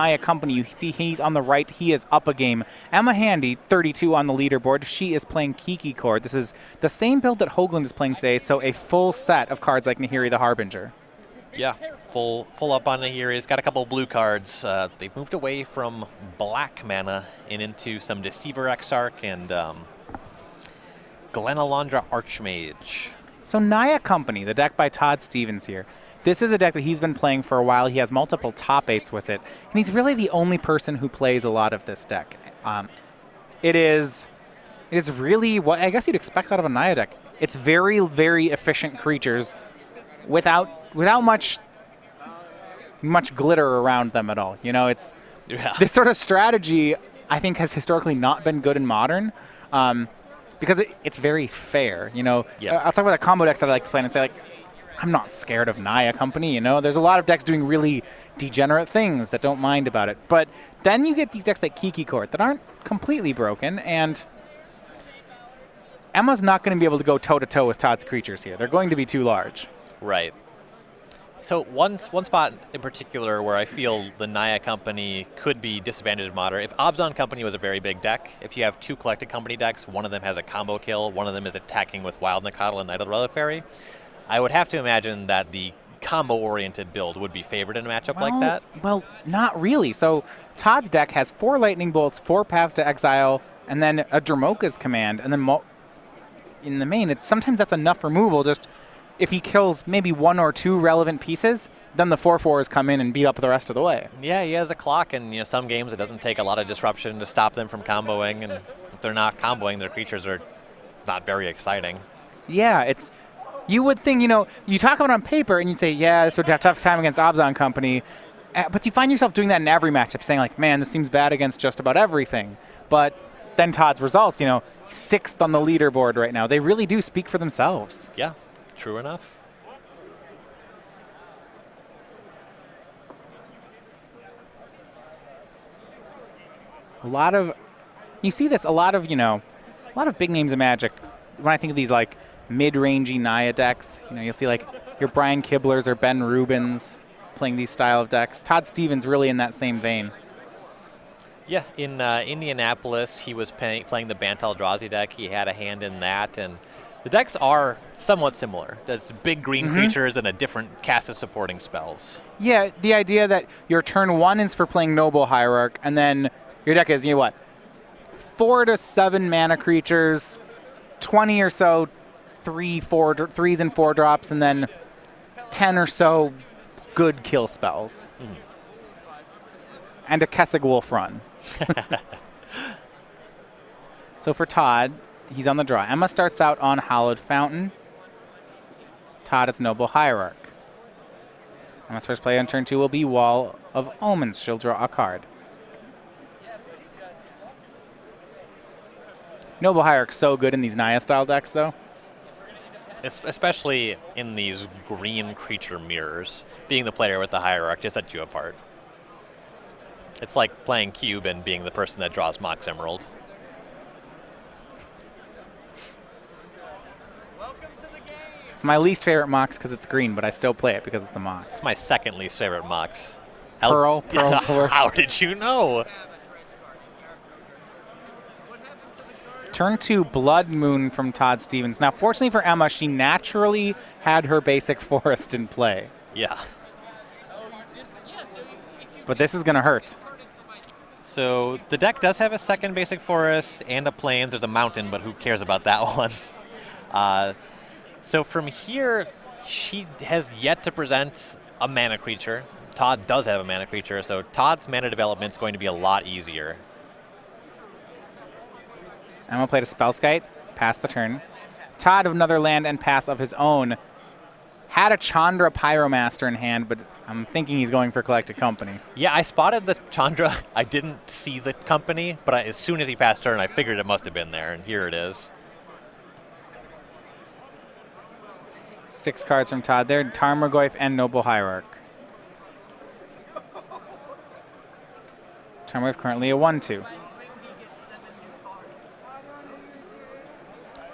Naya Company. You see he's on the right. He is up a game. Emma Handy, 32 on the leaderboard. She is playing Kiki Cord. This is the same build that Hoagland is playing today, so a full set of cards like Nahiri the Harbinger. Yeah, full up on Nahiri. He's got a couple of blue cards. They've moved away from black mana and into some Deceiver Exarch and Glenalandra Archmage. So Naya Company, the deck by Todd Stevens here. This is a deck that he's been playing for a while. He has multiple top 8s with it, and he's really the only person who plays a lot of this deck. It is really what I guess you'd expect out of a Naya deck. It's very, very efficient creatures without much glitter around them at all. You know, it's this sort of strategy I think has historically not been good in Modern. Because it's very fair, you know. Yeah. I'll talk about the combo decks that I like to play and say, like, I'm not scared of Naya Company, you know. There's a lot of decks doing really degenerate things that don't mind about it. But then you get these decks like Kiki Court that aren't completely broken, and Emma's not going to be able to go toe-to-toe with Todd's creatures here. They're going to be too large. Right. So one spot in particular where I feel the Naya Company could be disadvantaged in Modern, if Abzan Company was a very big deck, if you have 2 Collected Company decks, one of them has a combo kill, one of them is attacking with Wild Nacatl and Night of the Reliquary, I would have to imagine that the combo-oriented build would be favored in a matchup like that. Well, not really. So Todd's deck has 4 Lightning Bolts, 4 Path to Exile, and then a Dromoka's Command, and then in the main, sometimes that's enough removal. Just if he kills maybe 1 or 2 relevant pieces, then the 4/4s come in and beat up the rest of the way. Yeah, he has a clock, and you know some games it doesn't take a lot of disruption to stop them from comboing, and if they're not comboing, their creatures are not very exciting. Yeah, you would think, you know, you talk about it on paper and you say, yeah, this would have a tough time against Abzan Company, but you find yourself doing that in every matchup, saying like, man, this seems bad against just about everything. But then Todd's results, you know, 6th on the leaderboard right now. They really do speak for themselves. Yeah. True enough. You see this, a lot of big names in Magic. When I think of these like mid-rangey Naya decks, you know, you'll see like your Brian Kiblers or Ben Rubins playing these style of decks. Todd Stevens really in that same vein. Yeah, in Indianapolis, he was playing the Bantal Eldrazi deck. He had a hand in that, and the decks are somewhat similar. There's big green creatures and a different cast of supporting spells. Yeah, the idea that your turn 1 is for playing Noble Hierarch, and then your deck is, you know what, 4 to 7 mana creatures, 20 or so 3s and 4 drops, and then 10 or so good kill spells. And a Kessig Wolf run. So for Todd, he's on the draw. Emma starts out on Hallowed Fountain. Todd, it's Noble Hierarch. Emma's first play on turn 2 will be Wall of Omens. She'll draw a card. Noble Hierarch's so good in these Naya-style decks, though. Especially in these green creature mirrors. Being the player with the Hierarch just sets you apart. It's like playing Cube and being the person that draws Mox Emerald. It's my least favorite Mox because it's green, but I still play it because it's a Mox. It's my second least favorite Mox. Pearl's the worst. How did you know? Turn 2, Blood Moon from Todd Stevens. Now, fortunately for Emma, she naturally had her basic forest in play. Yeah. But this is going to hurt. So the deck does have a second basic forest and a plains. There's a mountain, but who cares about that one? So from here, she has yet to present a mana creature. Todd does have a mana creature, so Todd's mana development is going to be a lot easier. Emma played a Spellskite, pass the turn. Todd, of another land and pass of his own, had a Chandra Pyromaster in hand, but I'm thinking he's going for Collected Company. Yeah, I spotted the Chandra. I didn't see the company, but as soon as he passed turn, I figured it must have been there, and here it is. 6 cards from Todd there, Tarmogoyf and Noble Hierarch. Tarmogoyf currently a 1/2.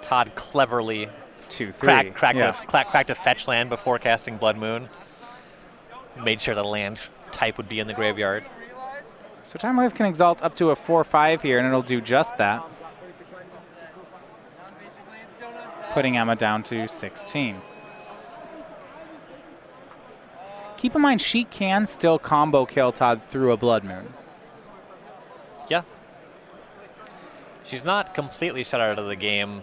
Todd cleverly 2/3. cracked a fetch land before casting Blood Moon. Made sure the land type would be in the graveyard. So Tarmogoyf can exalt up to a 4-5 here, and it'll do just that, putting Emma down to 16. Keep in mind, she can still combo kill Todd through a Blood Moon. Yeah. She's not completely shut out of the game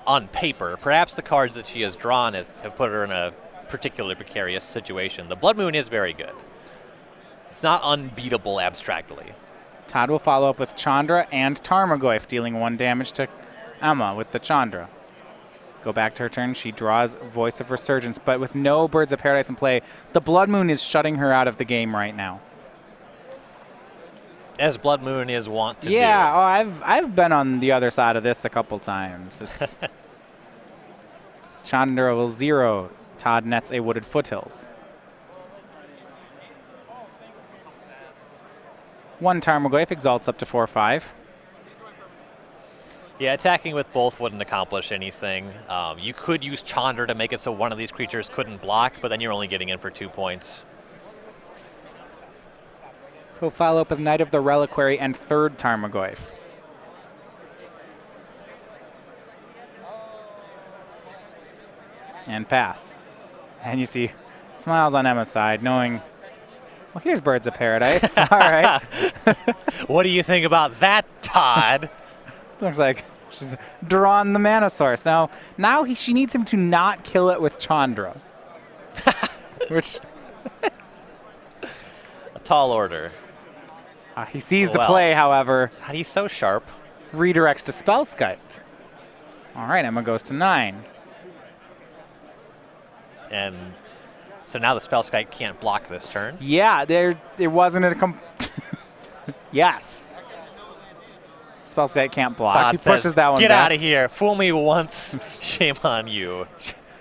on paper. Perhaps the cards that she has drawn have put her in a particularly precarious situation. The Blood Moon is very good. It's not unbeatable abstractly. Todd will follow up with Chandra and Tarmogoyf, dealing 1 damage to Emma with the Chandra. Go back to her turn. She draws Voice of Resurgence, but with no Birds of Paradise in play, the Blood Moon is shutting her out of the game right now. As Blood Moon is wont to do. Yeah, I've been on the other side of this a couple times. It's Chandra will 0. Todd nets a Wooded Foothills. 1 Tarmogoyf exalts up to 4-5. Yeah, attacking with both wouldn't accomplish anything. You could use Chandra to make it so one of these creatures couldn't block, but then you're only getting in for 2 points. He'll follow up with Knight of the Reliquary and 3rd Tarmogoyf. And pass. And you see smiles on Emma's side, knowing, well, here's Birds of Paradise. All right. What do you think about that, Todd? Looks like she's drawn the mana source. Now she needs him to not kill it with Chandra. Which a tall order. He sees the play, however. He's so sharp. Redirects to Spellskite. All right, Emma goes to 9. And so now the Spellskite can't block this turn. Yeah, there wasn't a yes. Spellskite can't block. Todd he pushes says, that one Get back. out of here. Fool me once. Shame on you.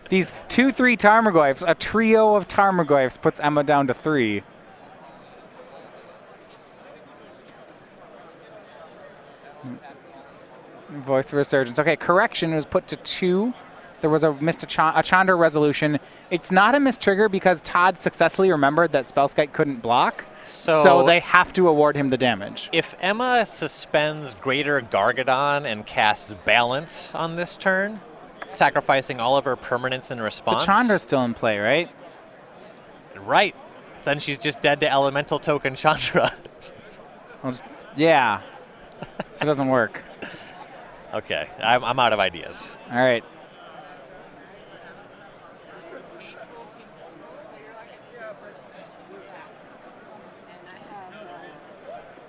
These 2-3 Tarmogoyfs, a trio of Tarmogoyfs, puts Emma down to 3. Voice of Resurgence. Okay, correction was put to 2. There was a Chandra resolution. It's not a mistrigger because Todd successfully remembered that Spellskite couldn't block, so they have to award him the damage. If Emma suspends Greater Gargadon and casts Balance on this turn, sacrificing all of her permanents in response. The Chandra's still in play, right? Right. Then she's just dead to Elemental Token Chandra. Yeah. So it doesn't work. Okay, I'm out of ideas. All right.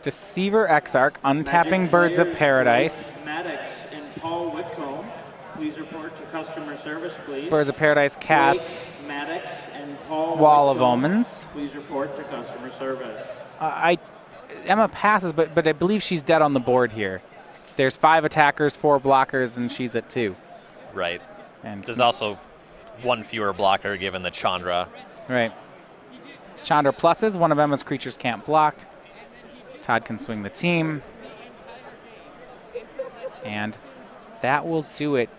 Deceiver Exarch, untapping Birds of Paradise. Maddox and Paul Whitcomb, please report to customer service, please. Birds of Paradise casts Maddox and Paul Wall of Whitcomb, Omens. please report to customer service. Emma passes, but I believe she's dead on the board here. There's 5 attackers, 4 blockers, and she's at 2. Right. And there's also 1 fewer blocker given the Chandra. Right. Chandra pluses. One of Emma's creatures can't block. Todd can swing the team. And that will do it.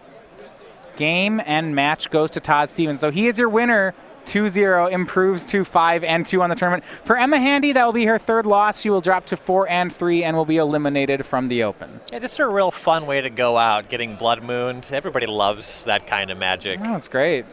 Game and match goes to Todd Stevens. So he is your winner. 2-0, improves to 5-2 on the tournament. For Emma Handy, that will be her 3rd loss. She will drop to 4-3 and will be eliminated from the Open. Yeah, just a real fun way to go out, getting Blood Mooned. Everybody loves that kind of magic. Oh, that's great.